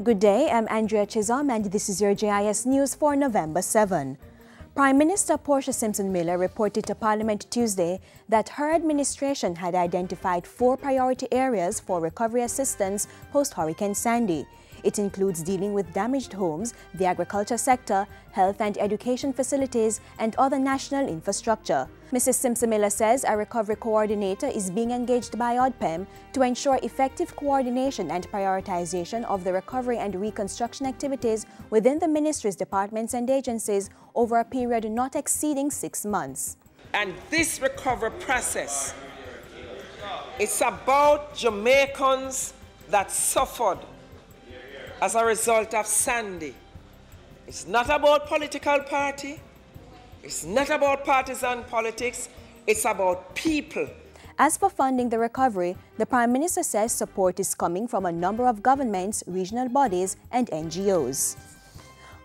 Good day, I'm Andrea Chisholm and this is your JIS News for November 7. Prime Minister Portia Simpson-Miller reported to Parliament Tuesday that her administration had identified 4 priority areas for recovery assistance post-Hurricane Sandy. It includes dealing with damaged homes, the agriculture sector, health and education facilities, and other national infrastructure. Mrs. Simpson-Miller says a recovery coordinator is being engaged by ODPEM to ensure effective coordination and prioritization of the recovery and reconstruction activities within the ministry's departments and agencies over a period not exceeding 6 months. And this recovery process, it's about Jamaicans that suffered as a result of Sandy. It's not about political party. It's not about partisan politics. It's about people. As for funding the recovery, the Prime Minister says support is coming from a number of governments, regional bodies, and NGOs.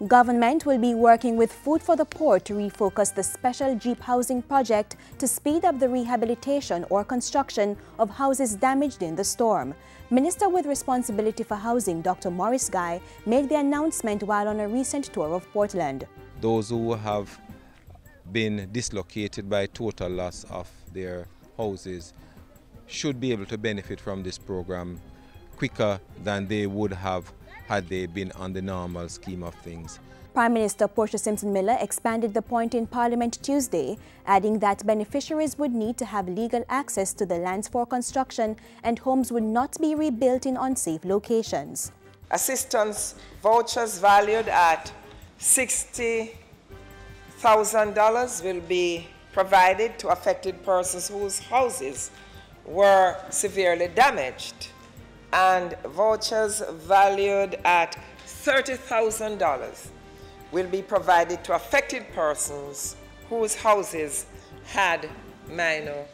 Government will be working with Food for the Poor to refocus the special Jeep housing project to speed up the rehabilitation or construction of houses damaged in the storm. Minister with responsibility for housing, Dr. Maurice Guy, made the announcement while on a recent tour of Portland. Those who have been dislocated by total loss of their houses should be able to benefit from this program quicker than they would have had they been on the normal scheme of things. Prime Minister Portia Simpson-Miller expanded the point in Parliament Tuesday, adding that beneficiaries would need to have legal access to the lands for construction and homes would not be rebuilt in unsafe locations. Assistance vouchers valued at $60,000 will be provided to affected persons whose houses were severely damaged, and vouchers valued at $30,000 will be provided to affected persons whose houses had minor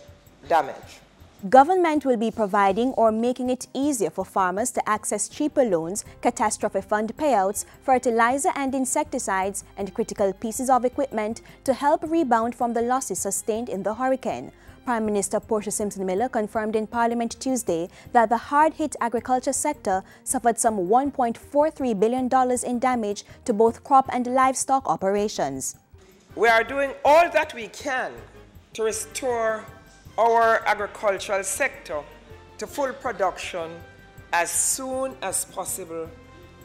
damage. Government will be providing or making it easier for farmers to access cheaper loans, catastrophe fund payouts, fertilizer and insecticides, and critical pieces of equipment to help rebound from the losses sustained in the hurricane. Prime Minister Portia Simpson-Miller confirmed in Parliament Tuesday that the hard-hit agriculture sector suffered some $1.43 billion in damage to both crop and livestock operations. We are doing all that we can to restore our agricultural sector to full production as soon as possible,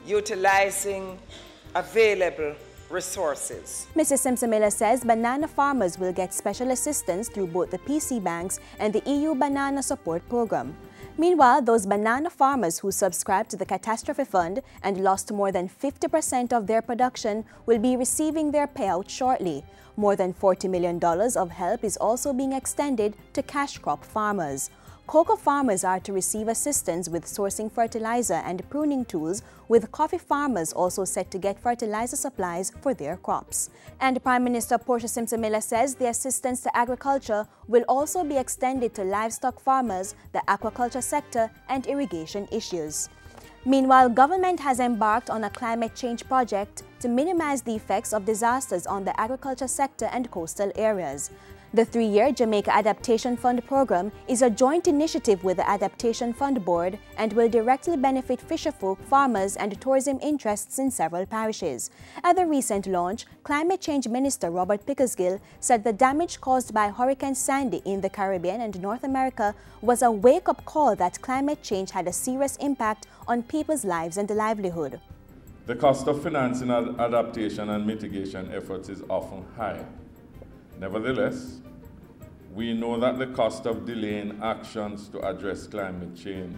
utilizing available resources. Mrs. Simpson-Miller says banana farmers will get special assistance through both the PC banks and the EU Banana Support Program. Meanwhile, those banana farmers who subscribed to the Catastrophe Fund and lost more than 50% of their production will be receiving their payout shortly. More than $40 million of help is also being extended to cash crop farmers. Cocoa farmers are to receive assistance with sourcing fertilizer and pruning tools, with coffee farmers also set to get fertilizer supplies for their crops. And Prime Minister Portia Simpson-Miller says the assistance to agriculture will also be extended to livestock farmers, the aquaculture sector, and irrigation issues. Meanwhile, government has embarked on a climate change project to minimize the effects of disasters on the agriculture sector and coastal areas. The 3-year Jamaica Adaptation Fund program is a joint initiative with the Adaptation Fund Board and will directly benefit fisherfolk, farmers, and tourism interests in several parishes. At the recent launch, Climate Change Minister Robert Pickersgill said the damage caused by Hurricane Sandy in the Caribbean and North America was a wake-up call that climate change had a serious impact on people's lives and livelihood. The cost of financing adaptation and mitigation efforts is often high. Nevertheless, we know that the cost of delaying actions to address climate change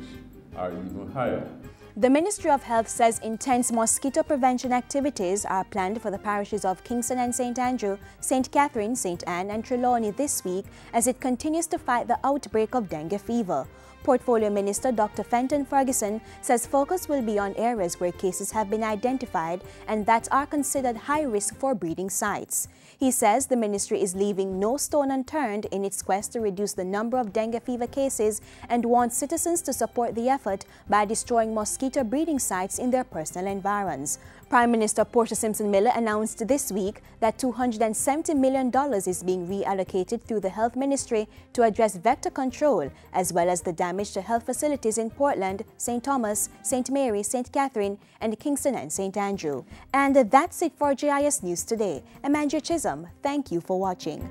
are even higher. The Ministry of Health says intense mosquito prevention activities are planned for the parishes of Kingston and St. Andrew, St. Catherine, St. Anne and Trelawney this week as it continues to fight the outbreak of dengue fever. Portfolio Minister Dr. Fenton Ferguson says focus will be on areas where cases have been identified and that are considered high risk for breeding sites. He says the ministry is leaving no stone unturned in its quest to reduce the number of dengue fever cases and wants citizens to support the effort by destroying mosquito breeding sites in their personal environs. Prime Minister Portia Simpson Miller announced this week that $270 million is being reallocated through the Health Ministry to address vector control, as well as the damage to health facilities in Portland, St. Thomas, St. Mary, St. Catherine, and Kingston and St. Andrew. And that's it for JIS News today. I'm Andrew Chisholm. Thank you for watching.